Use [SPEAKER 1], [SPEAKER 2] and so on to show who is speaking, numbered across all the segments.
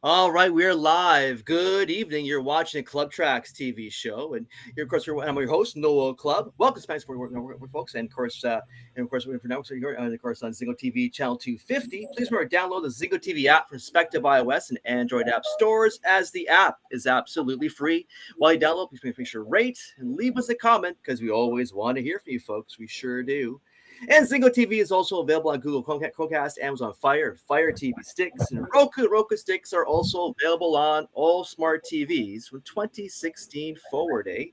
[SPEAKER 1] All right, we're live. Good evening. You're watching a Clubb Tracks TV show, and I'm your host, Noel Clubb. Welcome to Spanish Sport folks, and of course, we're now here, and of course, on Zingo TV channel 250. Please remember to download the Zingo TV app from respective iOS and Android app stores, as the app is absolutely free. While you download, please make sure to rate and leave us a comment because we always want to hear from you, folks. We sure do. And Zingo TV is also available on Google Chromecast, Amazon Fire TV sticks, and Roku. Roku sticks are also available on all smart TVs from 2016 forward, eh?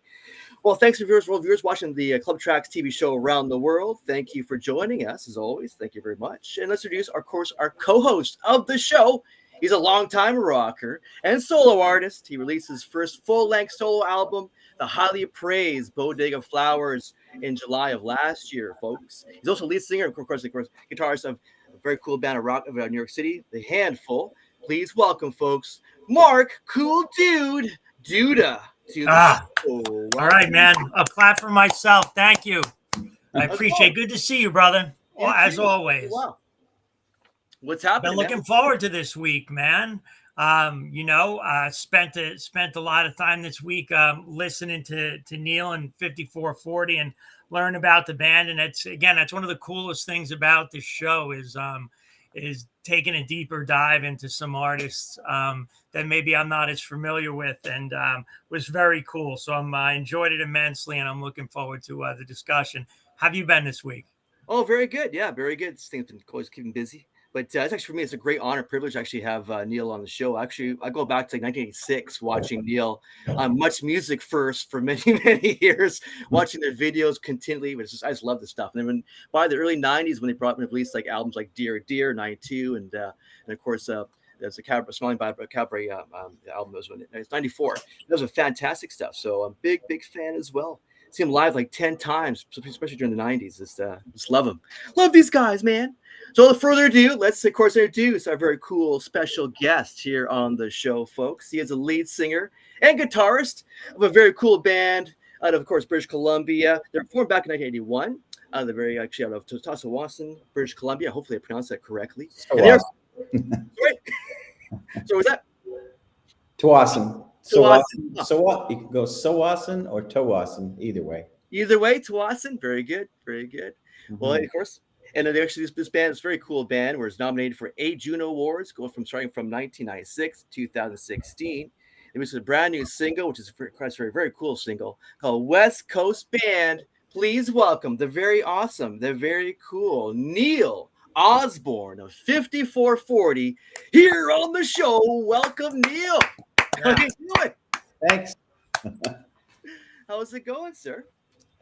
[SPEAKER 1] Well, thanks to viewers watching the Clubb Tracks TV show around the world. Thank you for joining us, as always. Thank you very much. And let's introduce, of course, our co-host of the show. He's a longtime rocker and solo artist. He released his first full-length solo album, the highly praised Bodega Flowers, in July of last year, folks. He's also lead singer, of course, guitarist of a very cool band of rock of New York City, The Handful. Please welcome, folks, Mark, Cool Dude, Duda. To the show.
[SPEAKER 2] All right, man. A clap for myself. Thank you. I appreciate it. Good to see you, brother. Well, as always.
[SPEAKER 1] Wow. What's happening?
[SPEAKER 2] Been looking forward to this week, man. Spent a lot of time this week listening to Neil and 5440 and learn about the band. And that's one of the coolest things about this show is taking a deeper dive into some artists that maybe I'm not as familiar with, and was very cool. So I enjoyed it immensely, and I'm looking forward to the discussion. How have you been this week?
[SPEAKER 1] Oh, very good. Yeah, very good. This thing's been always keeping busy. But it's actually, for me, it's a great honor, privilege to actually have Neil on the show. Actually, I go back to 1986 watching Neil on Much Music First for many, many years, watching their videos continually. But I just love this stuff. And then by the early 90s, when they released like albums like Dear Dear, 92, and of course, there's a Smiling by Cabaret album. It's 94. Those are fantastic stuff. So I'm a big fan as well. See him live like 10 times, especially during the 90s. Just love him. Love these guys, man. So without further ado, let's, of course, introduce our very cool special guest here on the show, folks. He is a lead singer and guitarist of a very cool band out of course, British Columbia. They were formed back in 1981. Out of Towasson, British Columbia. Hopefully I pronounced that correctly. So was that?
[SPEAKER 3] Towasson. So what? You can go Towasson or Towasson, either way.
[SPEAKER 1] Either way, Towasson. Very good. Mm-hmm. Well, of course. And actually, this band is a very cool band. Where it's nominated for 8 Juno Awards, starting from 1996 to 2016. It was a brand new single, which is a very cool single called West Coast Band. Please welcome the very awesome, the very cool Neil Osborne of 5440 here on the show. Welcome, Neil.
[SPEAKER 3] Yeah. How are you doing? Thanks.
[SPEAKER 1] How's it going, sir?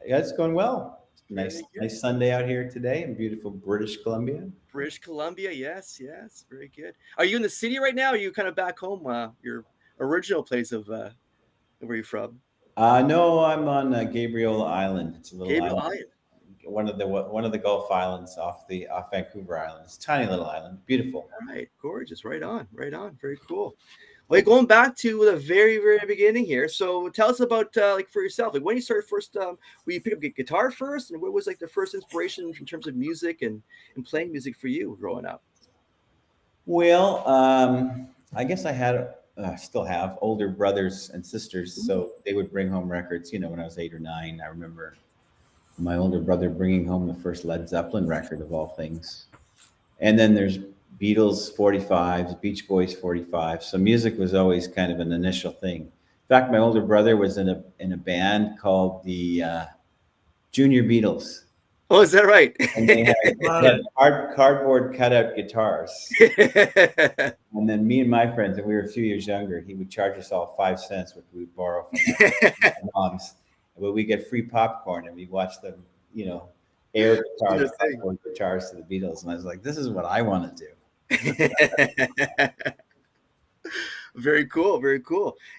[SPEAKER 3] Yeah, it's going well. Nice Sunday out here today in beautiful British Columbia.
[SPEAKER 1] British Columbia, yes, very good. Are you in the city right now? Or are you kind of back home? Your original place of where you're from?
[SPEAKER 3] No, I'm on Gabriel Island. It's a little
[SPEAKER 1] island.
[SPEAKER 3] One of the Gulf Islands off Vancouver Island. It's a tiny little island, beautiful.
[SPEAKER 1] All right, gorgeous. Right on. Very cool. Well, going back to the very, very beginning here. So tell us about for yourself, like when you started first. Will you pick up guitar first, and what was like the first inspiration in terms of music and playing music for you growing up?
[SPEAKER 3] Well, I guess I had. Still have older brothers and sisters, so they would bring home records. When I was 8 or 9, I remember my older brother bringing home the first Led Zeppelin record of all things. And then there's Beatles 45s, Beach Boys 45. So music was always kind of an initial thing. In fact, my older brother was in a band called the Junior Beatles.
[SPEAKER 1] Oh, is that right?
[SPEAKER 3] And they had cardboard cutout guitars. And then me and my friends, and we were a few years younger, he would charge us all 5 cents, which we would borrow from my moms. But we get free popcorn, and we watch them, air guitars to the Beatles. And I was like, this is what I want to do.
[SPEAKER 1] Very cool.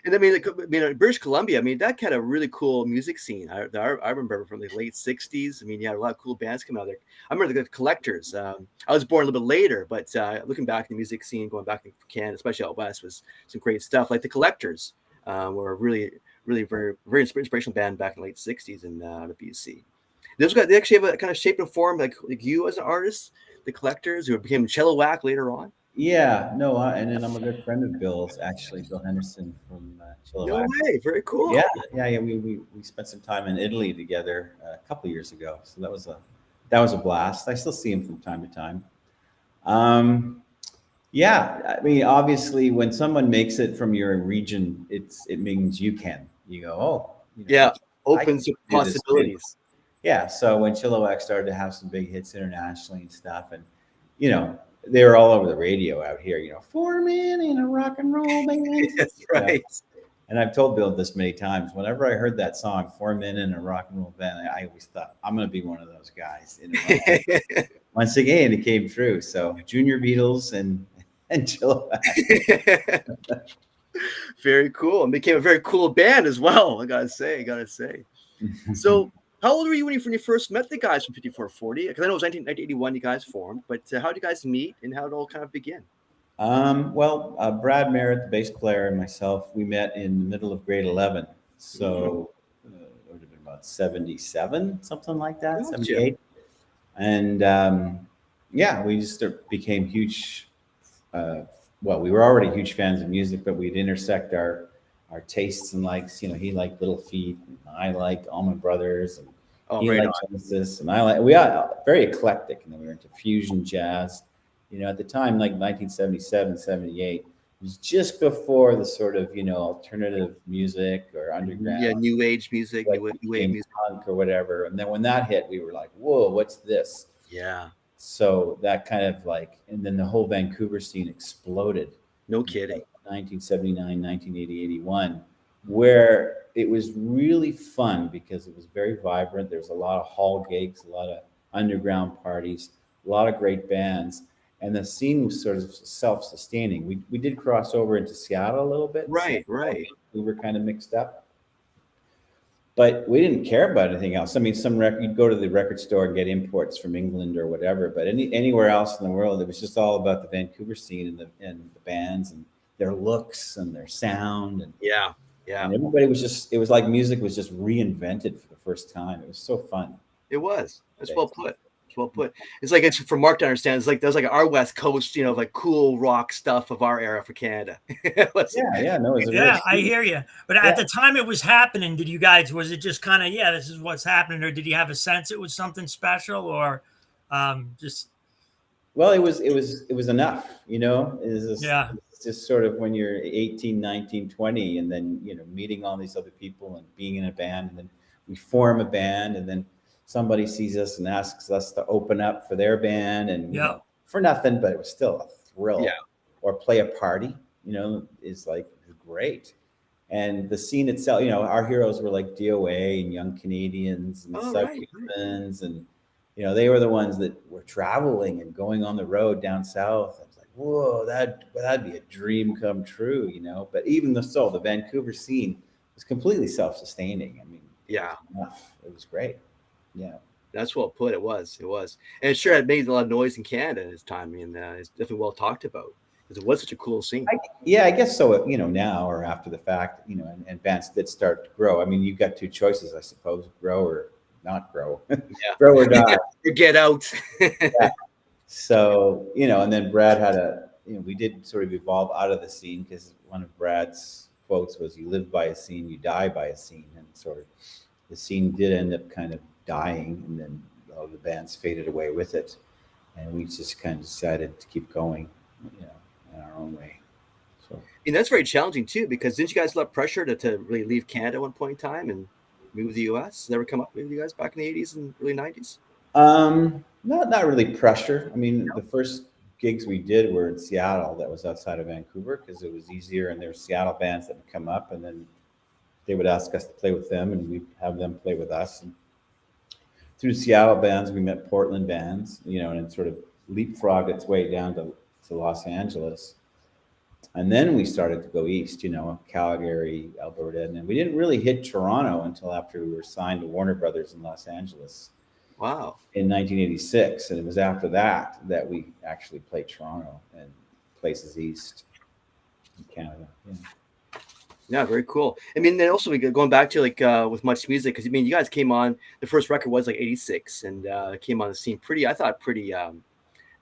[SPEAKER 1] And British Columbia, that kind of really cool music scene. I remember from the late 60s. You had a lot of cool bands coming out there. I remember the Collectors. I was born a little bit later, but looking back at the music scene, going back to Canada, especially out west, was some great stuff. Like the Collectors were a really, really very, very inspirational band back in the late 60s in the BC. They actually have a kind of shape and form like you as an artist, the Collectors, who became Cello Whack later on.
[SPEAKER 3] Yeah, no, and then I'm a good friend of Bill's, actually, Bill Henderson from
[SPEAKER 1] No
[SPEAKER 3] Chilliwack.
[SPEAKER 1] way. Very cool.
[SPEAKER 3] Yeah. We spent some time in Italy together a couple years ago, so that was a blast. I still see him from time to time. Um, yeah, I mean, obviously, when someone makes it from your region, it means you can. You go, oh,
[SPEAKER 1] Yeah.
[SPEAKER 3] I can
[SPEAKER 1] Opens up
[SPEAKER 3] do this too.
[SPEAKER 1] possibilities.
[SPEAKER 3] Yeah. So when Chilliwack started to have some big hits internationally and stuff, and you know, they were all over the radio out here. Four men in a rock and roll band.
[SPEAKER 1] That's
[SPEAKER 3] You know,
[SPEAKER 1] right.
[SPEAKER 3] and I've told Bill this many times. Whenever I heard that song, Four Men in a Rock and Roll Band, I always thought, I'm going to be one of those guys. Once again, it came true. So Junior Beatles and Chilliwack.
[SPEAKER 1] Very cool. And became a very cool band as well. I gotta say. So, how old were you when you first met the guys from 5440? Because I know it was 1981 you guys formed, but how did you guys meet and how did it all kind of begin?
[SPEAKER 3] Well, Brad Merritt, the bass player, and myself, we met in the middle of grade 11. So it would have been about 77, something like that,
[SPEAKER 1] Gotcha.
[SPEAKER 3] 78. And yeah, we just became huge. Well, we were already huge fans of music, but we'd intersect our tastes and likes. He liked Little Feat, and I liked Allman Brothers, and he
[SPEAKER 1] Right
[SPEAKER 3] liked Genesis, and we are very eclectic. We were into fusion jazz. At the time, like 1977, 78, it was just before the sort of alternative music or underground,
[SPEAKER 1] Yeah, new age music,
[SPEAKER 3] like
[SPEAKER 1] new wave music.
[SPEAKER 3] punk or whatever. And then when that hit, we were like, "Whoa, what's this?"
[SPEAKER 1] Yeah,
[SPEAKER 3] So that kind of and then the whole Vancouver scene exploded.
[SPEAKER 1] no kidding.
[SPEAKER 3] 1979, 1980, 81, where it was really fun because it was very vibrant. There was a lot of hall gigs, a lot of underground parties, a lot of great bands. And the scene was sort of self-sustaining. We did cross over into Seattle a little bit.
[SPEAKER 1] Right.
[SPEAKER 3] We were kind of mixed up. But we didn't care about anything else. I mean, you'd go to the record store and get imports from England or whatever, but anywhere else in the world, it was just all about the Vancouver scene and the bands and their looks and their sound. And
[SPEAKER 1] Yeah.
[SPEAKER 3] and everybody it was like music was just reinvented for the first time. It was so fun.
[SPEAKER 1] It was. That's well put. It's like, it's for Mark to understand. It's like there's like our West Coast, like cool rock stuff of our era for Canada.
[SPEAKER 3] Yeah, no, it was
[SPEAKER 2] Yeah, I hear you. But at the time it was happening, was it just kind of, this is what's happening, or did you have a sense it was something special, or just?
[SPEAKER 3] Well, it was enough, It's just sort of when you're 18, 19, 20, and then meeting all these other people and being in a band, and then we form a band, and then somebody sees us and asks us to open up for their band, and for nothing, but it was still a thrill.
[SPEAKER 1] Yeah.
[SPEAKER 3] Or play a party, is great. And the scene itself, our heroes were like DOA and Young Canadians and Subhumans, and they were the ones that were traveling and going on the road down south. I was like, whoa, that'd be a dream come true, But even so, the Vancouver scene was completely self-sustaining. I mean, it was great. Yeah,
[SPEAKER 1] that's well put. It was, and it sure had made a lot of noise in Canada at this time. I mean, it's definitely well talked about because it was such a cool scene.
[SPEAKER 3] I guess so. Now or after the fact, and bands did start to grow. I mean, you've got two choices, I suppose: grow or not grow, grow or die,
[SPEAKER 1] or get out.
[SPEAKER 3] So and then Brad had we did sort of evolve out of the scene because one of Brad's quotes was, "You live by a scene, you die by a scene," and sort of the scene did end up kind of dying, and then the bands faded away with it, and we just kind of decided to keep going, in our own way. So,
[SPEAKER 1] and that's very challenging too, because didn't you guys let pressure to really leave Canada at one point in time and move to the U.S.? Never come up with you guys back in the 80s and early 90s?
[SPEAKER 3] Not really pressure. I mean, the first gigs we did were in Seattle. That was outside of Vancouver because it was easier, and there were Seattle bands that would come up, and then they would ask us to play with them, and we'd have them play with us. And through Seattle bands, we met Portland bands, and it sort of leapfrogged its way down to Los Angeles. And then we started to go east, Calgary, Alberta, and then we didn't really hit Toronto until after we were signed to Warner Brothers in Los Angeles.
[SPEAKER 1] Wow.
[SPEAKER 3] In 1986, and it was after that we actually played Toronto and places east in Canada.
[SPEAKER 1] Yeah, very cool. I mean, then also going back to with Much Music, because you guys came on. The first record was 86, and came on the scene pretty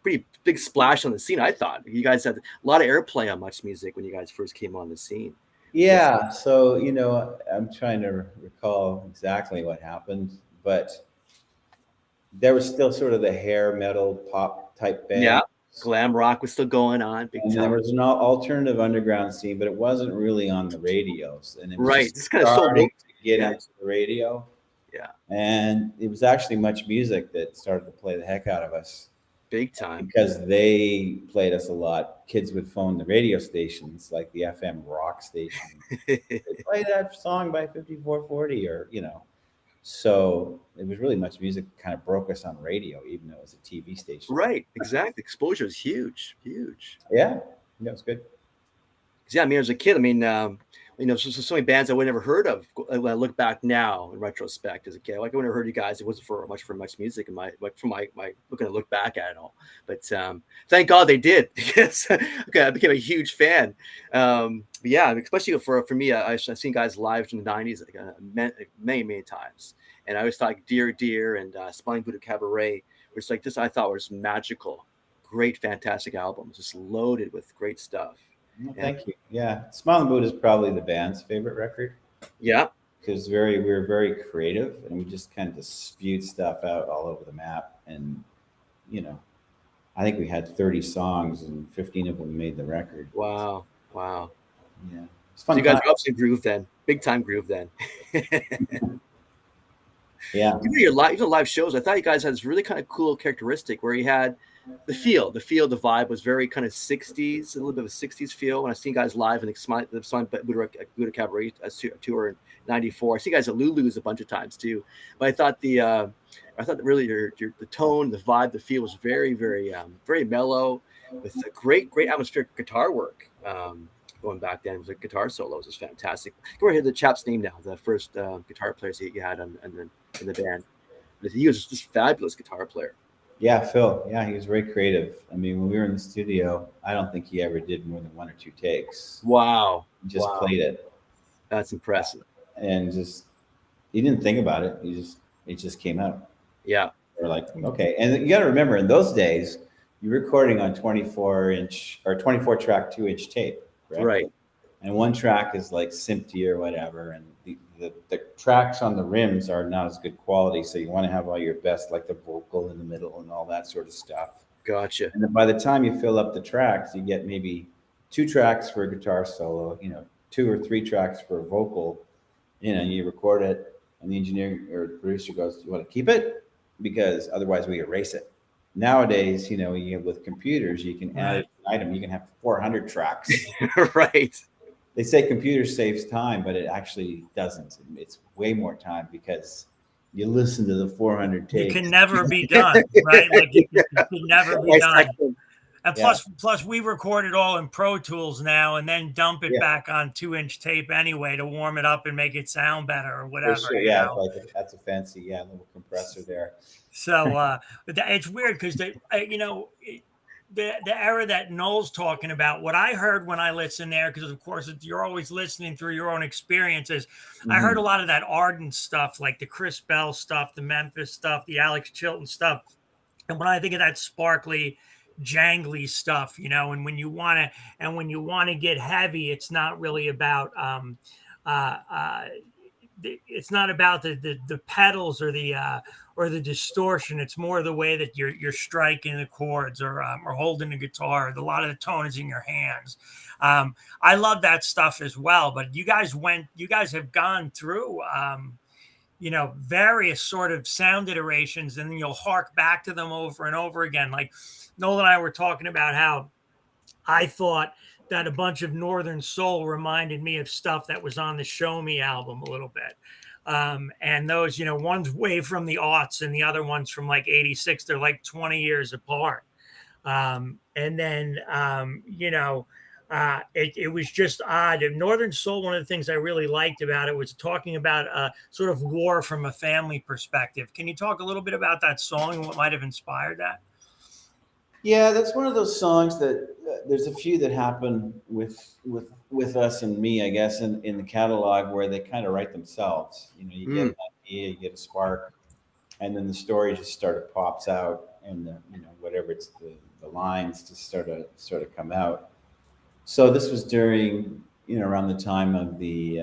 [SPEAKER 1] pretty big splash on the scene. I thought you guys had a lot of airplay on Much Music when you guys first came on the scene.
[SPEAKER 3] Yeah. So, I'm trying to recall exactly what happened, but there was still sort of the hair metal pop type
[SPEAKER 1] Yeah,
[SPEAKER 3] band.
[SPEAKER 1] glam rock was still going on big
[SPEAKER 3] And there
[SPEAKER 1] time.
[SPEAKER 3] was an alternative underground scene, but it wasn't really on the radios. And it was
[SPEAKER 1] Right,
[SPEAKER 3] just
[SPEAKER 1] it's kind of so
[SPEAKER 3] starting to get
[SPEAKER 1] yeah,
[SPEAKER 3] into the radio.
[SPEAKER 1] yeah,
[SPEAKER 3] And it was actually Much Music that started to play the heck out of us
[SPEAKER 1] big time.
[SPEAKER 3] because they played us a lot. Kids would phone the radio stations, like the FM rock station. They play that song by 5440 or. So it was really Much Music kind of broke us on radio, even though it was a TV station.
[SPEAKER 1] Right, exactly. Exposure is huge, huge.
[SPEAKER 3] Yeah, it was good.
[SPEAKER 1] Yeah, I mean, as a kid, I mean, so many bands I would never heard of. When I look back now in retrospect, as a kid, like I would never heard you guys. It wasn't for Much Music, and my looking to look back at it all. But thank God they did because okay, I became a huge fan. But yeah, especially for me, I've seen guys live in the '90s many times, and I always thought Dear Dear and Spelling Buddha Cabaret was like this. I thought was magical, great, fantastic albums, just loaded with great stuff.
[SPEAKER 3] Well, thank you. Yeah, Smiling Buddha is probably the band's favorite record
[SPEAKER 1] Yeah,
[SPEAKER 3] because we were very creative and we just kind of just spewed stuff out all over the map. And I think we had 30 songs and 15 of them made the record.
[SPEAKER 1] wow.
[SPEAKER 3] Yeah, it's
[SPEAKER 1] So
[SPEAKER 3] fun.
[SPEAKER 1] you guys
[SPEAKER 3] time.
[SPEAKER 1] are up to groove then, big time groove then.
[SPEAKER 3] Yeah,
[SPEAKER 1] Your live shows, I thought you guys had this really kind of cool characteristic where you had the vibe was very kind of 60s, a little bit of a 60s feel. When I seen guys live in the Buddha Cabaret tour in '94, I see guys at Lulu's a bunch of times too. But I thought that really the tone, the vibe, the feel was very, very, very mellow with a great atmospheric guitar work. Going back then, it was like guitar solos was fantastic. Go ahead, the chap's name now, the first guitar players you had in the band. He was just a fabulous guitar player.
[SPEAKER 3] yeah, Phil. Yeah, he was very creative. I mean, when we were in the studio, I don't think he ever did more than one or two takes.
[SPEAKER 1] Wow.
[SPEAKER 3] He just played it.
[SPEAKER 1] That's impressive.
[SPEAKER 3] And he didn't think about it. It just came out.
[SPEAKER 1] Yeah.
[SPEAKER 3] We're like, okay. And you got to remember, in those days, you're recording on 24-inch or 24-track 2-inch tape, correct?
[SPEAKER 1] Right.
[SPEAKER 3] And one track is like SMPTE or whatever, and the tracks on the rims are not as good quality, so you want to have all your best, like the vocal in the middle and all that sort of stuff.
[SPEAKER 1] Gotcha.
[SPEAKER 3] And then by the time you fill up the tracks, you get maybe 2 tracks for a guitar solo, 2 or 3 tracks for a vocal. You record it, and the engineer or the producer goes, "You want to keep it? Because otherwise we erase it." Nowadays, with computers, you can add an item. You can have 400 tracks.
[SPEAKER 1] Right.
[SPEAKER 3] They say computer saves time, but it actually doesn't. It's way more time because you listen to the 400 takes.
[SPEAKER 2] It can never be done, right? Like it can never be done. And plus, we record it all in Pro Tools now, and then dump it back on 2-inch tape anyway to warm it up and make it sound better or whatever.
[SPEAKER 3] Sure, yeah, that's a fancy, little compressor there.
[SPEAKER 2] So it's weird because the era that Noel's talking about, what I heard when I listened there, because of course you're always listening through your own experiences. Mm-hmm. I heard a lot of that Ardent stuff, like the Chris Bell stuff, the Memphis stuff, the Alex Chilton stuff. And when I think of that sparkly, jangly stuff, and when you want to get heavy, it's not really about it's not about the pedals or the distortion. It's more the way that you're striking the chords or holding the guitar. A lot of the tone is in your hands. I love that stuff as well. But you guys have gone through various sort of sound iterations, and then you'll hark back to them over and over again. Like Noel and I were talking about how I thought that a bunch of Northern Soul reminded me of stuff that was on the Show Me album a little bit. And those, one's way from the aughts and the other one's from like 86. They're like 20 years apart. And then, it was just odd. Northern Soul, one of the things I really liked about it was talking about sort of war from a family perspective. Can you talk a little bit about that song and what might have inspired that?
[SPEAKER 3] Yeah, that's one of those songs that there's a few that happen with us and me, I guess, in the catalog where they kind of write themselves. You get an idea, you get a spark, and then the story just pops out, and whatever it's the lines to sort of come out. So this was during, around the time of the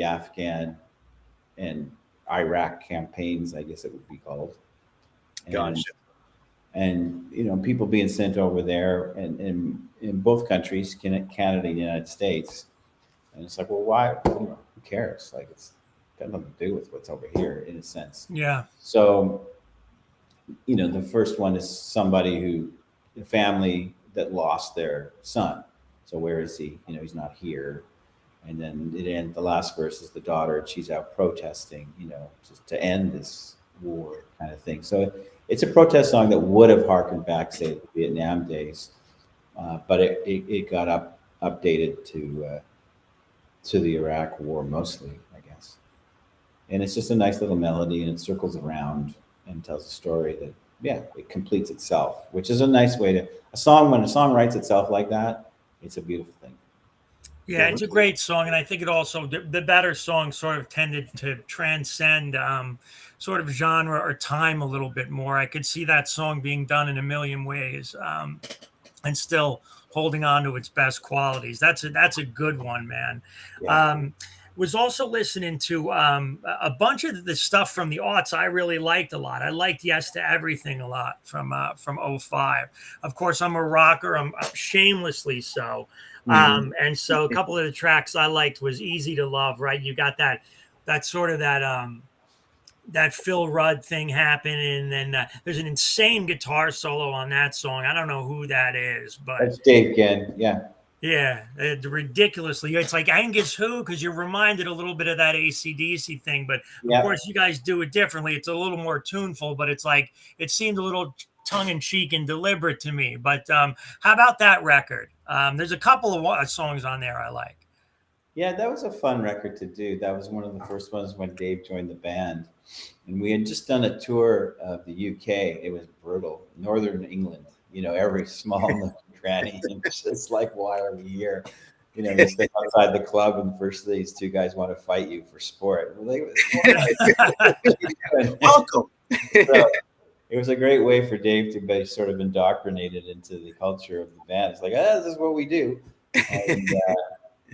[SPEAKER 3] Afghan and Iraq campaigns, I guess it would be called.
[SPEAKER 1] Gotcha.
[SPEAKER 3] And people being sent over there, and in both countries, Canada and the United States. And it's like, well, why? Who cares? Like, it's got nothing to do with what's over here, in a sense.
[SPEAKER 2] Yeah.
[SPEAKER 3] So, the first one is a family that lost their son. So where is he? He's not here. And then the last verse is the daughter, and she's out protesting, just to end this war kind of thing. So it's a protest song that would have harkened back, say, to the Vietnam days, but it got updated to the Iraq War mostly, I guess. And it's just a nice little melody, and it circles around and tells a story that, it completes itself, which is a nice way to when a song writes itself like that, it's a beautiful thing.
[SPEAKER 2] Yeah, it's a great song, and I think it also the better songs sort of tended to transcend sort of genre or time a little bit more. I could see that song being done in a million ways, and still holding on to its best qualities. That's a good one, man.
[SPEAKER 3] Yeah.
[SPEAKER 2] Was also listening to a bunch of the stuff from the aughts I really liked a lot. I liked Yes to Everything a lot from '05. Of course, I'm a rocker. I'm shamelessly so. And so a couple of the tracks I liked was Easy to Love, right? You got that sort of that Phil Rudd thing happening, and then there's an insane guitar solo on that song. I don't know who that is, but
[SPEAKER 3] that's Dave Genn.
[SPEAKER 2] Yeah, ridiculously. It's like Angus who, because you're reminded a little bit of that AC/DC thing, but of course you guys do it differently. It's a little more tuneful, but it's like it seemed a little tongue-in-cheek and deliberate to me. But how about that record? There's a couple of songs on there I like.
[SPEAKER 3] Yeah, that was a fun record to do. That was one of the first ones when Dave joined the band. And we had just done a tour of the UK. It was brutal. Northern England, every small nook and cranny. And it's like, why are we here? You step outside the club, and first these two guys want to fight you for sport. We're like,
[SPEAKER 1] welcome.
[SPEAKER 3] So it was a great way for Dave to be sort of indoctrinated into the culture of the band. It's like, this is what we do. And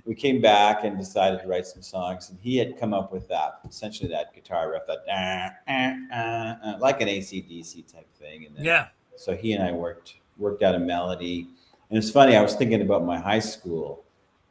[SPEAKER 3] we came back and decided to write some songs, and he had come up with essentially that guitar riff, that like an AC/DC type thing. And then, so he and I worked out a melody. And it's funny, I was thinking about my high school,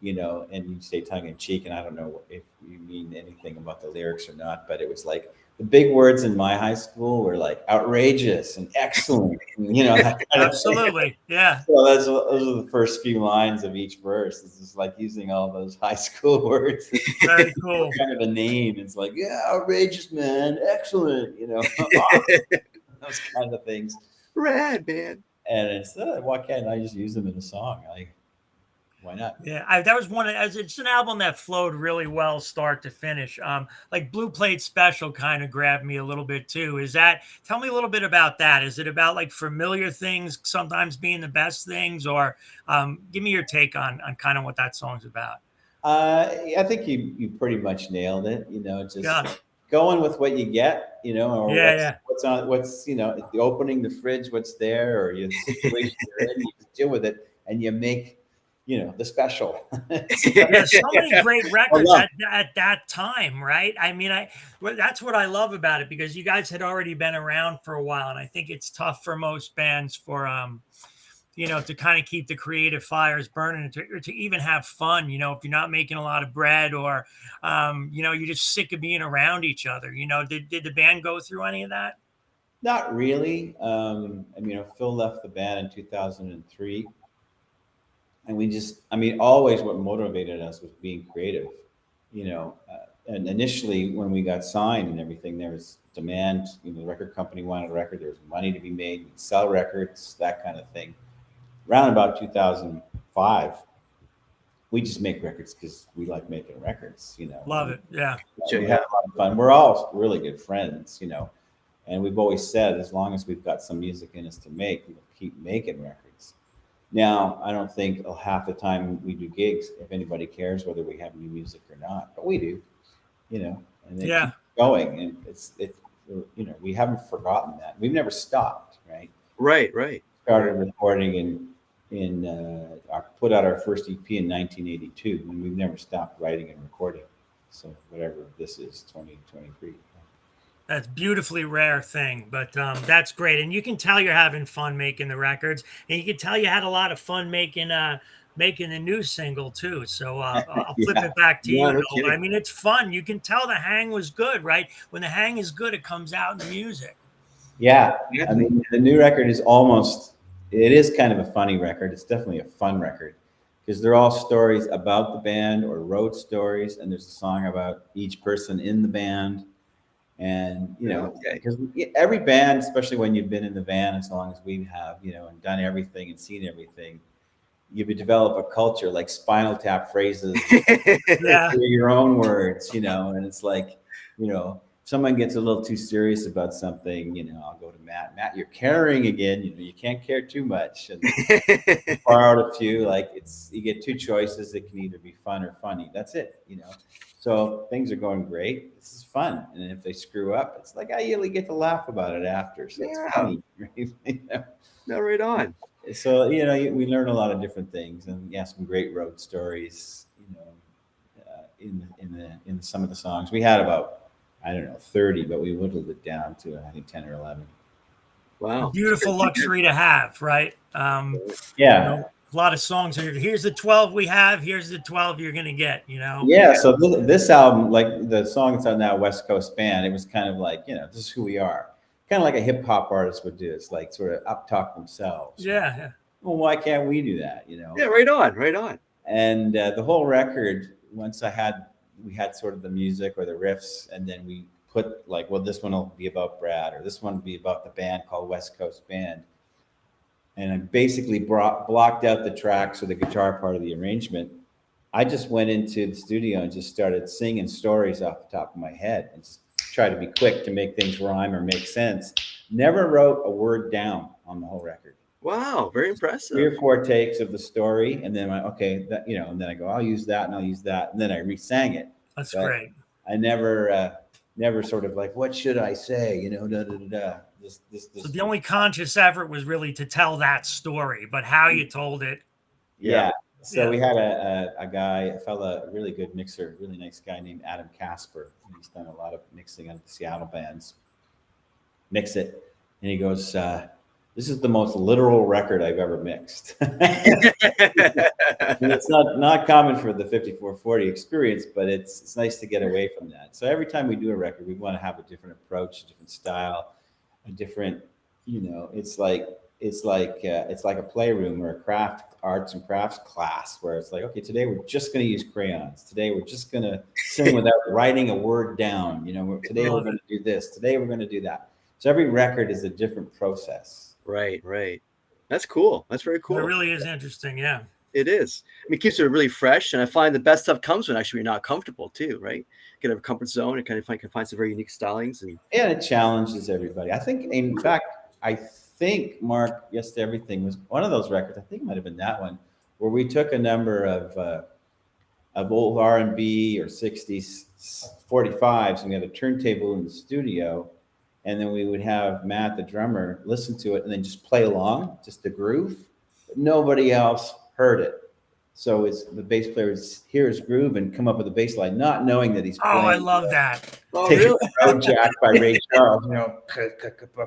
[SPEAKER 3] and you say tongue in cheek, and I don't know if you mean anything about the lyrics or not, but it was like the big words in my high school were like outrageous and excellent, that kind
[SPEAKER 2] absolutely,
[SPEAKER 3] yeah. So those are the first few lines of each verse. It's just like using all those high school words.
[SPEAKER 2] Very cool.
[SPEAKER 3] Kind of a name. It's like, outrageous, man, excellent. Those kind of things.
[SPEAKER 1] Rad, man.
[SPEAKER 3] And it's why can't I just use them in a song? Why not?
[SPEAKER 2] Yeah, that was one. It's an album that flowed really well, start to finish. Like Blue Plate Special kind of grabbed me a little bit too. Tell me a little bit about that. Is it about like familiar things sometimes being the best things, or give me your take on kind of what that song's about?
[SPEAKER 3] I think you pretty much nailed it. Just going with what you get. Or what's opening the fridge, what's there, or the situation you're in. You just deal with it, and you make. The special.
[SPEAKER 2] Yeah, so many great records at that time, right? I mean, that's what I love about it, because you guys had already been around for a while, and I think it's tough for most bands for to kind of keep the creative fires burning, to even have fun, if you're not making a lot of bread, or you're just sick of being around each other. Did the band go through any of that?
[SPEAKER 3] Not really. Phil left the band in 2003. And we just, always what motivated us was being creative, and initially when we got signed and everything, there was demand, the record company wanted a record, there was money to be made, we'd sell records, that kind of thing. Around about 2005, we just make records because we like making records,
[SPEAKER 2] Love it. Yeah.
[SPEAKER 3] We had a lot of fun. We're all really good friends, and we've always said, as long as we've got some music in us to make, we'll keep making records. Now, I don't think half the time we do gigs, if anybody cares whether we have new music or not, but we do, and they keep going, and it's we haven't forgotten that. We've never stopped, right?
[SPEAKER 1] Right.
[SPEAKER 3] started recording put out our first EP in 1982, and we've never stopped writing and recording. So whatever this is, 2023.
[SPEAKER 2] That's beautifully rare thing, but that's great. And you can tell you're having fun making the records, and you can tell you had a lot of fun making the new single too. So I'll flip
[SPEAKER 3] Yeah.
[SPEAKER 2] it back to you,
[SPEAKER 1] No
[SPEAKER 2] Noel.
[SPEAKER 1] kidding.
[SPEAKER 2] I mean, it's fun. You can tell the hang was good, right? When the hang is good, it comes out in the music.
[SPEAKER 3] Yeah,
[SPEAKER 1] Yeah.
[SPEAKER 3] I mean, the new record is it is kind of a funny record. It's definitely a fun record because they're all stories about the band or road stories, and there's a song about each person in the band. And,
[SPEAKER 1] Okay.
[SPEAKER 3] because every band, especially when you've been in the band as long as we have, and done everything and seen everything, you develop a culture like Spinal Tap phrases,
[SPEAKER 2] Yeah.
[SPEAKER 3] your own words, and it's like, someone gets a little too serious about something, I'll go to Matt. Matt, you're caring again. You can't care too much. And borrowed a few. Like you get two choices. It can either be fun or funny. That's it. So things are going great. This is fun. And if they screw up, it's like I usually get to laugh about it after. So it's funny. Right?
[SPEAKER 1] No, right on.
[SPEAKER 3] So we learn a lot of different things, and some great road stories. In some of the songs we had about, I don't know, 30, but we whittled it down to I think 10 or 11.
[SPEAKER 1] Wow.
[SPEAKER 2] Beautiful luxury to have, right?
[SPEAKER 3] Yeah.
[SPEAKER 2] A lot of songs are, here's the 12 we have, here's the 12 you're going to get,
[SPEAKER 3] Yeah. So this album, like the song that's on now, West Coast Band, it was kind of like, this is who we are. Kind of like a hip hop artist would do. It's like sort of up talk themselves.
[SPEAKER 2] Yeah.
[SPEAKER 3] Well, why can't we do that?
[SPEAKER 1] Yeah, right on.
[SPEAKER 3] And the whole record, once we had sort of the music or the riffs, and then we put like, well, this one will be about Brad, or this one will be about the band called West Coast Band. And I basically blocked out the tracks or the guitar part of the arrangement. I just went into the studio and just started singing stories off the top of my head and just try to be quick to make things rhyme or make sense. Never wrote a word down on the whole record.
[SPEAKER 1] Wow, very impressive.
[SPEAKER 3] 3 or 4 takes of the story, and then and then I go, I'll use that, and I'll use that, and then I re-sang it.
[SPEAKER 2] That's great.
[SPEAKER 3] I never sort of like, what should I say?
[SPEAKER 2] So the only conscious effort was really to tell that story, but how you told it.
[SPEAKER 3] Yeah. So we had a fella, a really good mixer, really nice guy named Adam Casper. He's done a lot of mixing on the Seattle bands. Mix it, and he goes, "This is the most literal record I've ever mixed." And it's not common for the 5440 experience, but it's nice to get away from that. So every time we do a record, we want to have a different approach, a different style, a different, it's like a playroom or a arts and crafts class where it's like, okay, today we're just going to use crayons. Today we're just going to sing without writing a word down. Today we're going to do this. Today we're going to do that. So every record is a different process.
[SPEAKER 1] Right. That's cool. That's very cool.
[SPEAKER 2] It really is interesting. Yeah.
[SPEAKER 1] It is. I mean, it keeps it really fresh, and I find the best stuff comes when actually you're not comfortable too, right? Get out of a comfort zone and kind of can find some very unique stylings, and
[SPEAKER 3] it challenges everybody. I think, in fact, Mark, Yes to Everything was one of those records. I think it might have been that one where we took a number of old R&B or 60s 45s, and we had a turntable in the studio, and then we would have Matt, the drummer, listen to it and then just play along, just the groove. But nobody else heard it. So it's the bass player would hear his groove and come up with a bass line, not knowing that he's playing.
[SPEAKER 2] Oh, I love that.
[SPEAKER 1] Oh,
[SPEAKER 3] Take
[SPEAKER 1] really?
[SPEAKER 3] Road Jack by Ray Charles, and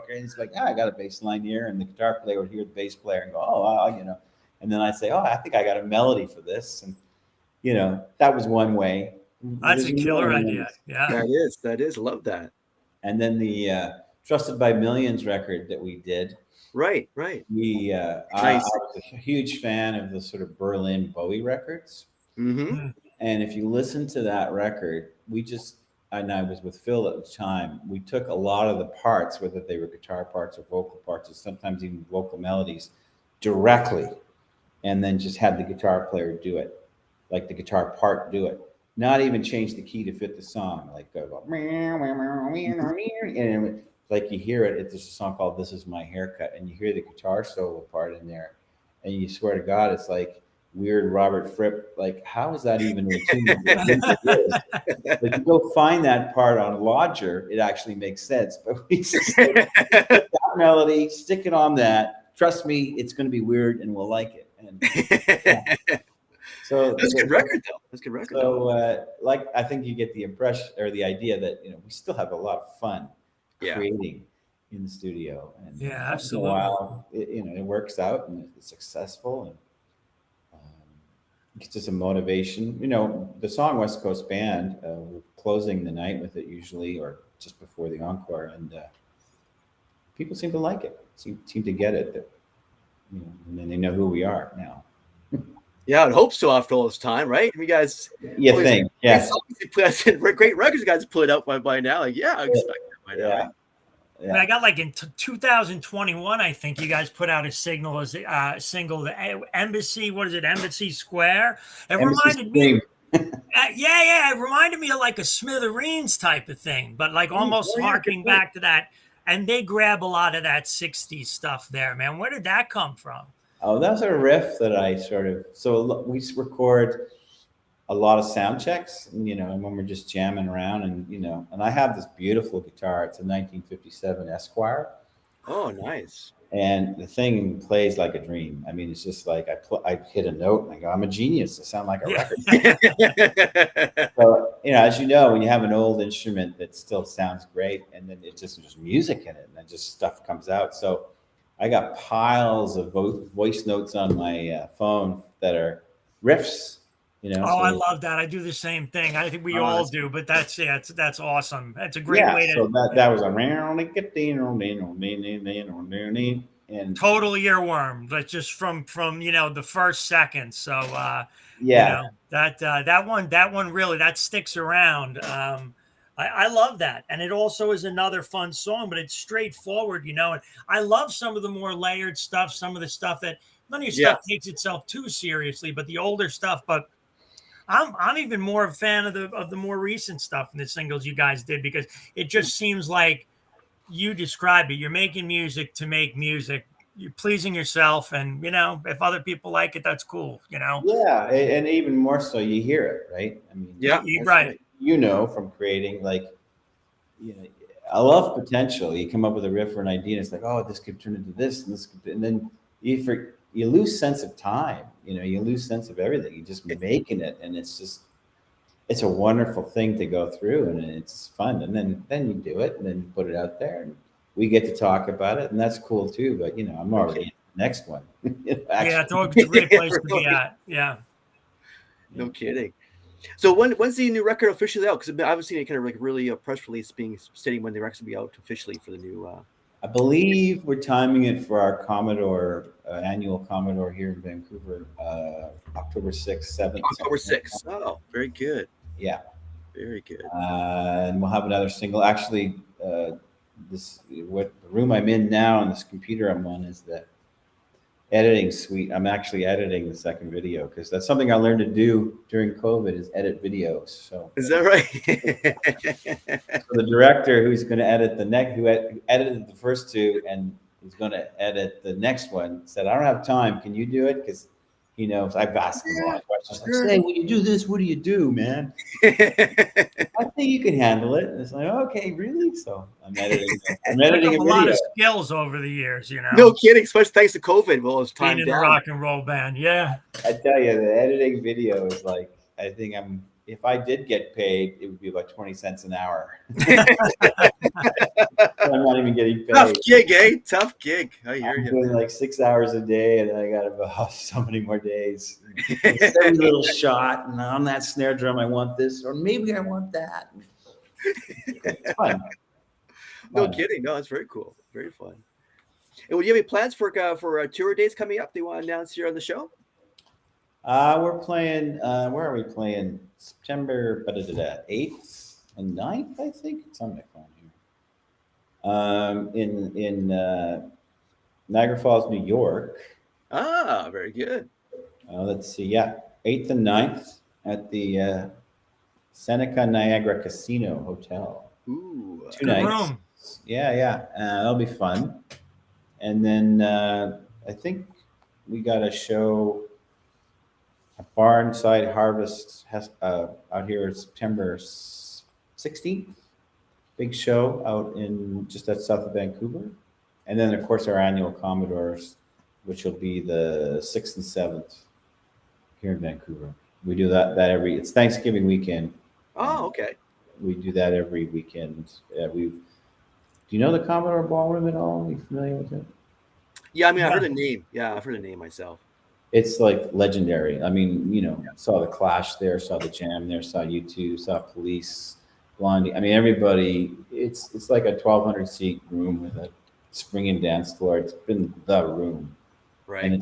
[SPEAKER 3] it's like, I got a bass line here, and the guitar player would hear the bass player and go, and then I'd say, I think I got a melody for this, and that was one way.
[SPEAKER 2] That's a killer idea. Yeah,
[SPEAKER 1] that is. Love that.
[SPEAKER 3] And then the Trusted by Millions record that we did.
[SPEAKER 1] Right.
[SPEAKER 3] I was a huge fan of the sort of Berlin Bowie records.
[SPEAKER 1] Mm-hmm.
[SPEAKER 3] And if you listen to that record, and I was with Phil at the time, we took a lot of the parts, whether they were guitar parts or vocal parts, or sometimes even vocal melodies, directly, and then just had the guitar player do it, like the guitar part do it. Not even change the key to fit the song, like go, and like you hear it. It's a song called "This Is My Haircut," and you hear the guitar solo part in there, and you swear to God, it's like weird Robert Fripp. Like, how is that even in tune? But you go find that part on Lodger, it actually makes sense. But we just that melody, stick it on that, trust me, it's going to be weird and we'll like it. And yeah. So
[SPEAKER 1] That's a good record, though. That's a good record.
[SPEAKER 3] So, like, I think you get the impression or the idea that we still have a lot of fun creating in the studio, and once in a while, it works out and it's successful, and it's just a motivation. The song West Coast Band, we're closing the night with it usually, or just before the encore, and people seem to like it. Seem to get it. That and then they know who we are now.
[SPEAKER 1] Yeah, I'd hope so after all this time, right? You guys,
[SPEAKER 3] think,
[SPEAKER 1] great records you guys put out by now. Like, I expect that by now. Right?
[SPEAKER 2] Yeah. I got like in 2021, I think you guys put out a single, the Embassy. What is it? Embassy Square. It reminded me. It reminded me of like a Smithereens type of thing, but like almost harking back to that. And they grab a lot of that 60s stuff there, man. Where did that come from?
[SPEAKER 3] Oh, that's a riff that I so we record a lot of sound checks, and when we're just jamming around, and I have this beautiful guitar. It's a 1957 Esquire.
[SPEAKER 1] Oh, nice.
[SPEAKER 3] And the thing plays like a dream. I mean, it's just like I hit a note and I go, I'm a genius. I sound like a record. So, as you know, when you have an old instrument that still sounds great, and then it's just music in it, and then just stuff comes out. So I got piles of voice notes on my phone that are riffs.
[SPEAKER 2] I love that. I do the same thing. I think we all do, but that's awesome. That's a great way to.
[SPEAKER 3] So that was a and
[SPEAKER 2] total earworm, but just from the first second. So that one really that sticks around. I love that, and it also is another fun song, but it's straightforward, and I love some of the more layered stuff, some of the stuff that none of your stuff takes itself too seriously, but the older stuff, but. I'm even more a fan of the more recent stuff in the singles you guys did, because it just seems like you described it. You're making music to make music. You're pleasing yourself, and if other people like it, that's cool.
[SPEAKER 3] Yeah, and even more so, you hear it, right? I mean,
[SPEAKER 2] right.
[SPEAKER 3] From creating, like, I love potential. You come up with a riff or an idea, and it's like, oh, this could turn into this, and this, and then you lose sense of time. You lose sense of everything. You're just making it, and it's a wonderful thing to go through, and it's fun. And then you do it, and then you put it out there, and we get to talk about it, and that's cool too. But I'm already in the next one.
[SPEAKER 2] It's always a great place to be at. Yeah.
[SPEAKER 1] No kidding. So when's the new record officially out? Because I've seen it kind of like really a press release stating when the record's will be out officially for the new.
[SPEAKER 3] I believe we're timing it for our Commodore annual Commodore here in Vancouver, October 6th, 7th.
[SPEAKER 1] October 6th. Oh, very good.
[SPEAKER 3] Yeah.
[SPEAKER 1] Very good.
[SPEAKER 3] And we'll have another single. Actually, the room I'm in now and this computer I'm on is the editing suite. I'm actually editing the second video, because that's something I learned to do during COVID, is edit videos. So
[SPEAKER 1] is that right?
[SPEAKER 3] So the director who's going to edit who edited the first two and is going to edit the next one said, I don't have time. Can you do it? Because I've asked him a lot of questions. Like, say, when you do this, what do you do, man? I think you can handle it. And it's like, okay, really? So I'm editing a video.
[SPEAKER 2] Lot of skills over the years,
[SPEAKER 1] No kidding, especially thanks to COVID. Well, it's time
[SPEAKER 2] being in a rock and roll band. Yeah.
[SPEAKER 3] I tell you, the editing video is like, I think if I did get paid, it would be about 20 cents an hour. I'm not even getting paid.
[SPEAKER 1] Tough gig, eh? Tough gig. I hear you.
[SPEAKER 3] I'm doing like 6 hours a day, and then I got about so many more days. Every little shot, and on that snare drum, I want this, or maybe I want that. It's fun.
[SPEAKER 1] No kidding. No, it's very cool. Very fun. And do you have any plans for tour dates coming up? Do you want to announce here on the show?
[SPEAKER 3] We're playing. Where are we playing? September 8th and 9th, I think. It's on my phone here. In Niagara Falls, New York.
[SPEAKER 1] Ah, very good.
[SPEAKER 3] Let's see. Yeah, 8th and 9th at the Seneca Niagara Casino Hotel.
[SPEAKER 1] Ooh,
[SPEAKER 3] 2 nights. Yeah. That'll be fun. And then I think we got a show. A Barnside Harvest out here September 16th. Big show out in just south of Vancouver. And then, of course, our annual Commodores which will be the 6th and 7th here in Vancouver. We do that it's Thanksgiving weekend.
[SPEAKER 1] Oh, okay.
[SPEAKER 3] We do that every weekend. Do you know the Commodore Ballroom at all? Are you familiar with it?
[SPEAKER 1] Yeah, I mean, I've heard the name. Yeah, I've heard the name myself.
[SPEAKER 3] It's like legendary. I mean, saw the Clash there, saw the Jam there, saw U2, saw Police, Blondie. I mean, everybody. It's like a 1,200 seat room with a swinging dance floor. It's been the room, and
[SPEAKER 1] Right.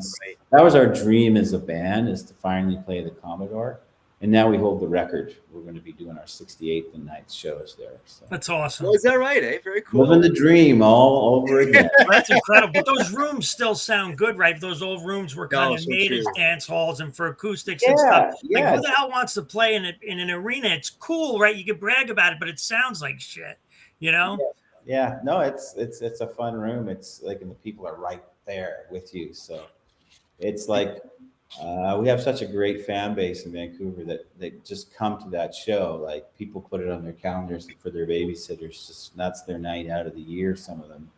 [SPEAKER 3] that was our dream as a band, is to finally play the Commodore. And now we hold the record. We're going to be doing our 68th and 9th shows there. So.
[SPEAKER 2] That's awesome.
[SPEAKER 1] Oh, is that right? Eh? Very cool.
[SPEAKER 3] Living the dream all over again.
[SPEAKER 2] That's incredible. But those rooms still sound good, right? Those old rooms were kind of made as dance halls and for acoustics and stuff. Like, who the hell wants to play in an arena? It's cool, right? You can brag about it, but it sounds like shit,
[SPEAKER 3] Yeah. No, it's a fun room. It's like, and the people are right there with you. So it's like, we have such a great fan base in Vancouver that they just come to that show. Like, people put it on their calendars for their babysitters. Just that's their night out of the year, some of them.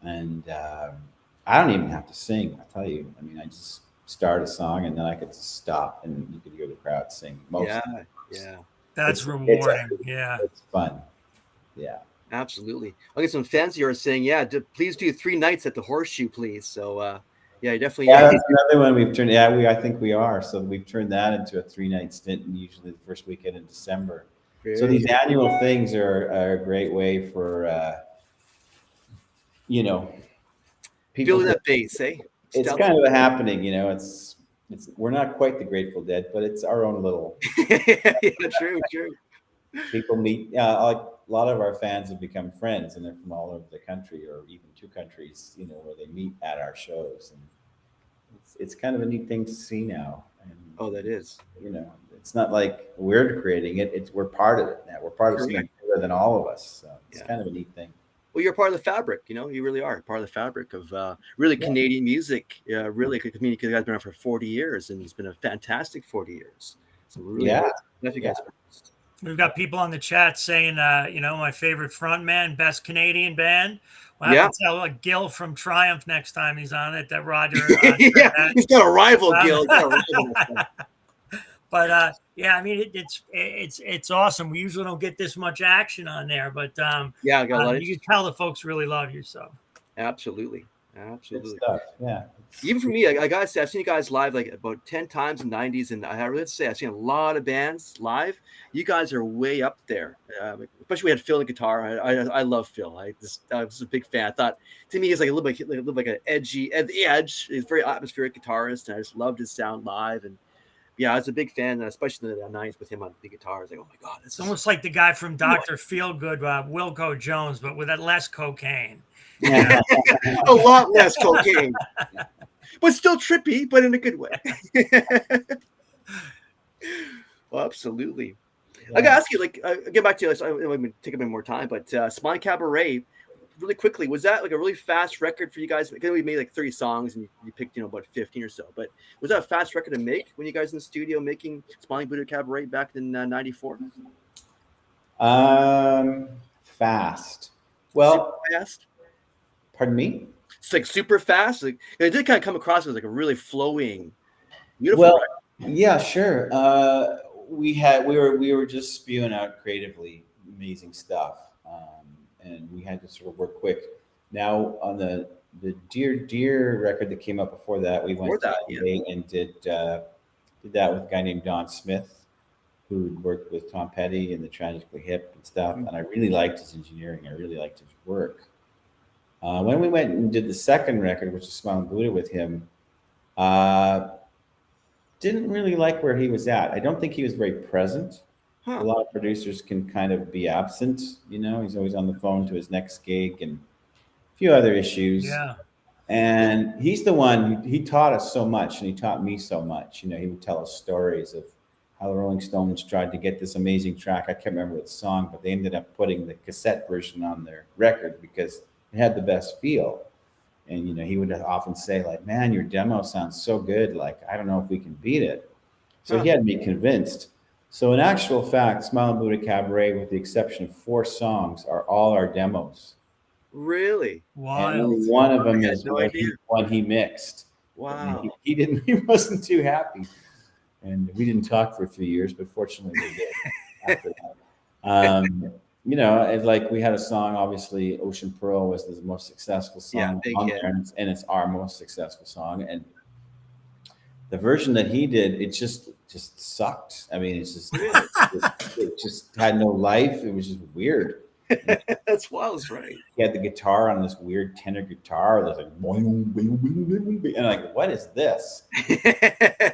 [SPEAKER 3] And I don't even have to sing. I tell you. I mean, I just start a song and then I could just stop and you could hear the crowd sing.
[SPEAKER 1] Yeah.
[SPEAKER 2] That's rewarding.
[SPEAKER 3] It's fun. Yeah.
[SPEAKER 1] Absolutely. I get some fans here are saying, please do 3 nights at the Horseshoe, please. So. Yeah, definitely.
[SPEAKER 3] Yeah, that's another one we've turned. Yeah, I think we are. So we've turned that into a 3-night stint, and usually the first weekend in December. So these annual things are a great way for, people.
[SPEAKER 1] Feeling that bass, eh?
[SPEAKER 3] It's kind of a happening, It's we're not quite the Grateful Dead, but it's our own little.
[SPEAKER 1] True.
[SPEAKER 3] People meet. Like a lot of our fans have become friends, and they're from all over the country, or even 2 countries, where they meet at our shows, and it's kind of a neat thing to see now. And,
[SPEAKER 1] that is.
[SPEAKER 3] It's not like we're creating it; we're part of it now. We're part of something bigger than all of us. So it's kind of a neat thing.
[SPEAKER 1] Well, you're part of the fabric. You really are part of the fabric of really Canadian music. Really, I mean, you guys have been around for 40 years, and it's been a fantastic 40 years. So we're really
[SPEAKER 2] We've got people on the chat saying, my favorite front man, best Canadian band. We'll have to tell Gil from Triumph next time he's on it that Roger.
[SPEAKER 1] He's got a rival, Gil.
[SPEAKER 2] But I mean, it's awesome. We usually don't get this much action on there, but you can tell the folks really love you. So
[SPEAKER 1] absolutely.
[SPEAKER 3] Good stuff. Yeah.
[SPEAKER 1] Even for me, I gotta say, I've seen you guys live like about 10 times in the 90s, and I really have to say I've seen a lot of bands live. You guys are way up there. Especially we had Phil on guitar. I love Phil. I was a big fan. I thought, to me, he's like a little bit like an edgy at the edge. He's a very atmospheric guitarist, and I just loved his sound live. And I was a big fan, especially in the 90s with him on the guitar. I was like, oh my God.
[SPEAKER 2] It's almost like the guy from Dr. Feelgood, Wilco Jones, but with less cocaine.
[SPEAKER 1] Yeah. A lot less cocaine. But still trippy, but in a good way. Well, absolutely. Yeah. I gotta ask you, get back to you. I'm going to take a bit more time, but Smiling Cabaret, really quickly, was that like a really fast record for you guys? Because we made like 30 songs and you picked, about 15 or so. But was that a fast record to make when you guys in the studio making Smiling Buddha Cabaret back in '94?
[SPEAKER 3] Fast. Well,
[SPEAKER 1] super fast.
[SPEAKER 3] Pardon me?
[SPEAKER 1] It's like super fast. Like, it did kind of come across as like a really flowing, beautiful record.
[SPEAKER 3] Yeah, sure. We were just spewing out creatively amazing stuff. And we had to sort of work quick. Now on the Dear record that came out before that, we went and did that with a guy named Don Smith, who worked with Tom Petty and the Tragically Hip and stuff. And I really liked his engineering. I really liked his work. When we went and did the second record, which is Smiling Buddha with him, didn't really like where he was at. I don't think he was very present. A lot of producers can kind of be absent, he's always on the phone to his next gig and a few other issues.
[SPEAKER 2] Yeah.
[SPEAKER 3] And he's the one, he taught us so much and he taught me so much. He would tell us stories of how the Rolling Stones tried to get this amazing track. I can't remember the song, but they ended up putting the cassette version on their record because it had the best feel. And, he would often say like, man, your demo sounds so good. Like, I don't know if we can beat it. So he had me convinced. So in actual fact, Smiling Buddha Cabaret, with the exception of 4 songs, are all our demos.
[SPEAKER 1] Really?
[SPEAKER 2] Wild.
[SPEAKER 3] And only one of them is one he mixed.
[SPEAKER 1] Wow.
[SPEAKER 3] He didn't. He wasn't too happy, and we didn't talk for a few years. But fortunately, we did after that. You know, it's like we had a song. Obviously, Ocean Pearl was the most successful
[SPEAKER 1] Yeah,
[SPEAKER 3] song
[SPEAKER 1] big
[SPEAKER 3] on
[SPEAKER 1] hit.
[SPEAKER 3] there, and it's our most successful song. And the version that he did, it just sucked. I mean, it's just it just had no life. It was just weird.
[SPEAKER 1] That's Wild's right.
[SPEAKER 3] He had the guitar on this weird tenor guitar that's like boing, boing, boing, boing, boing. And I'm like, what is this?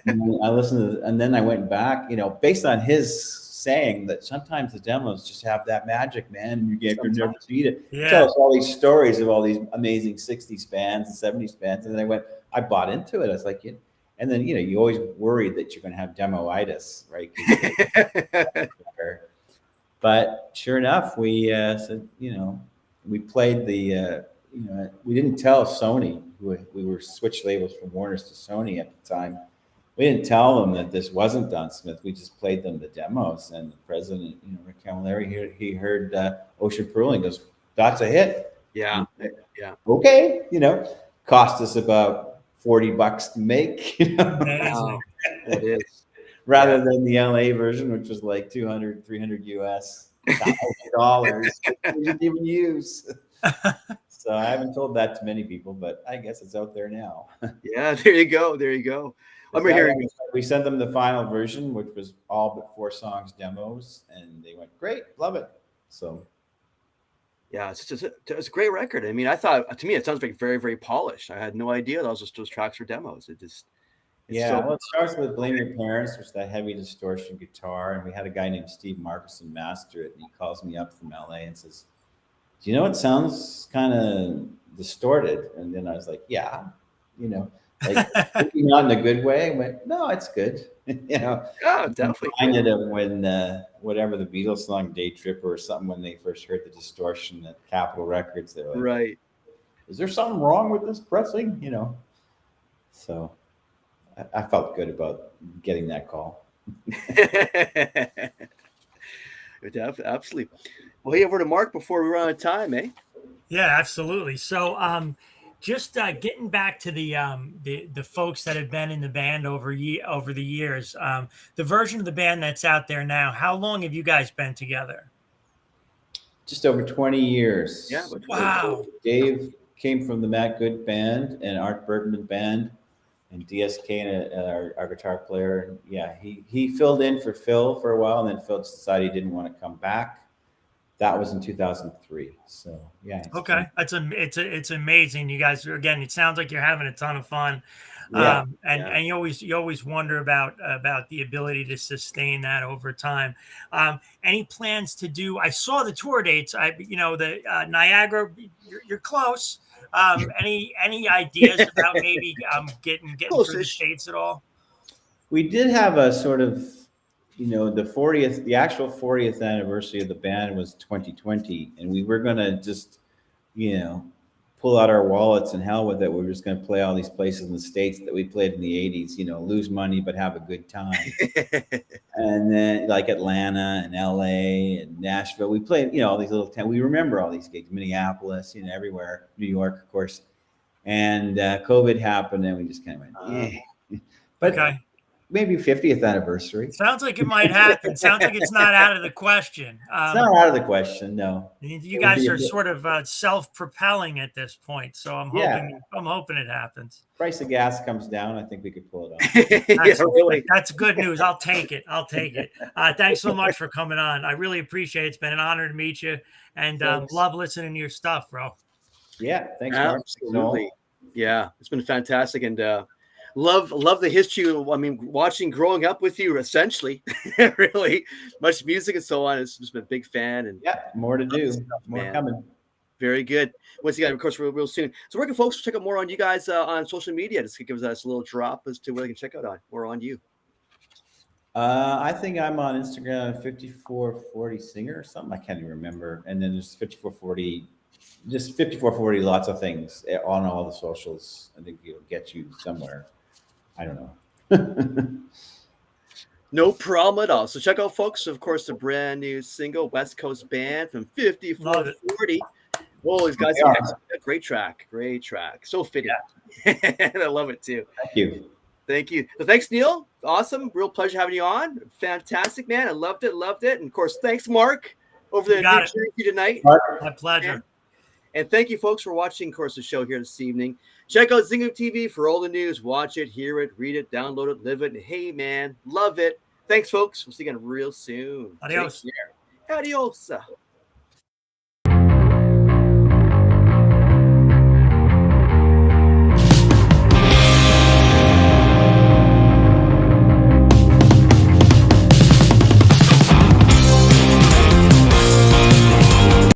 [SPEAKER 3] And I listened to, and then I went back, you know, based on his saying that sometimes the demos just have that magic, man. You can never beat it.
[SPEAKER 2] Yeah.
[SPEAKER 3] Tell us all these stories of all these amazing 60s bands and 70s bands. And then I bought into it. I was like, and then, you know, you always worried that you're going to have demo-itis, right? But sure enough, we said, you know, we played the, you know, we didn't tell Sony. We were switched labels from Warner's to Sony at the time. We didn't tell them that this wasn't Don Smith. We just played them the demos, and the president, you know, Rick Camilleri, he heard Ocean Pearl and goes, "That's a hit."
[SPEAKER 1] Yeah,
[SPEAKER 3] yeah. Okay, you know, cost us about $40 to make. You know?
[SPEAKER 2] Amazing.
[SPEAKER 1] It is.
[SPEAKER 3] Rather than the LA version, which was like 200, 300 US $1,000 we didn't even use. So I haven't told that to many people, but I guess it's out there now.
[SPEAKER 1] Yeah, there you go. There you go. I'm hearing
[SPEAKER 3] we sent them the final version, which was all but 4 songs demos, and they went, "Great, love it." So
[SPEAKER 1] yeah, it's a great record. I mean, I thought, to me, it sounds like very, very polished. I had no idea those tracks were demos.
[SPEAKER 3] Well, it starts with Blame Your Parents, which is that heavy distortion guitar. And we had a guy named Steve Markison master it. And he calls me up from LA and says, "Do you know it sounds kind of distorted?" And then I was like, "Yeah, you know, like not in a good way." I went, "No, it's good." You know,
[SPEAKER 1] definitely.
[SPEAKER 3] Reminded of when whatever the Beatles song "Day Tripper" or something, when they first heard the distortion at Capitol Records, they were like,
[SPEAKER 1] right.
[SPEAKER 3] "Is there something wrong with this pressing?" You know, so I felt good about getting that call.
[SPEAKER 1] Absolutely. Well, hey, over to Mark before we run out of time, eh?
[SPEAKER 2] Yeah, absolutely. So, just getting back to the folks that have been in the band over the years, the version of the band that's out there now. How long have you guys been together?
[SPEAKER 3] Just over 20 years.
[SPEAKER 1] Yeah.
[SPEAKER 2] Wow.
[SPEAKER 3] Dave came from the Matt Good band and Art Bergman band, and DSK, our guitar player. Yeah, he filled in for Phil for a while, and then Phil decided he didn't want to come back. That was in 2003. So yeah.
[SPEAKER 2] Okay, it's amazing. You guys, again, it sounds like you're having a ton of fun.
[SPEAKER 3] Yeah.
[SPEAKER 2] And you always wonder about the ability to sustain that over time. Any plans to do? I saw the tour dates. The Niagara. You're close. Any ideas about maybe getting through the States at all?
[SPEAKER 3] We did have a sort of, the actual 40th anniversary of the band was 2020, and we were gonna just, pull out our wallets and hell with it. We were just gonna play all these places in the States that we played in the 80s, lose money but have a good time. And then like Atlanta and LA and Nashville, we played, all these little towns. We remember all these gigs, Minneapolis, everywhere, New York, of course. And COVID happened, and we just kind of went, yeah. But
[SPEAKER 2] okay.
[SPEAKER 3] Maybe 50th anniversary.
[SPEAKER 2] Sounds like it might happen. Sounds like it's not out of the question.
[SPEAKER 3] It's not out of the question, no.
[SPEAKER 2] You guys are sort of self-propelling at this point, so I'm hoping it happens.
[SPEAKER 3] Price of gas comes down. I think we could pull it off.
[SPEAKER 2] That's good news. I'll take it. Thanks so much for coming on. I really appreciate it. It's been an honor to meet you, and love listening to your stuff, bro.
[SPEAKER 3] Yeah, thanks, Mark.
[SPEAKER 1] Absolutely. Yeah, it's been fantastic, and love the history. I mean, watching growing up with you, essentially, really much music and so on. It's just been a big fan, and
[SPEAKER 3] more to do, more coming.
[SPEAKER 1] Very good. Once again, of course, real soon. So where can folks check out more on you guys on social media? Just give us a little drop as to where they can check out more on you.
[SPEAKER 3] I think I'm on Instagram, 5440 singer or something. I can't even remember. And then there's 5440. Just 5440, lots of things on all the socials. I think it'll get you somewhere. I don't know.
[SPEAKER 1] No problem at all. So check out, folks, of course, the brand new single, West Coast Band from 5440. Oh, these guys are Great track. So fitting. Yeah. I love it too.
[SPEAKER 3] Thank you.
[SPEAKER 1] Thank you. So thanks, Neil. Awesome. Real pleasure having you on. Fantastic, man. I loved it. And of course, thanks, Mark, over there in New Jersey tonight.
[SPEAKER 2] My pleasure.
[SPEAKER 1] And thank you, folks, for watching, of course, the show here this evening. Check out Zingo TV for all the news. Watch it, hear it, read it, download it, live it. And hey, man, love it. Thanks, folks. We'll see you again real soon.
[SPEAKER 2] Adios.
[SPEAKER 1] Take care. Adios.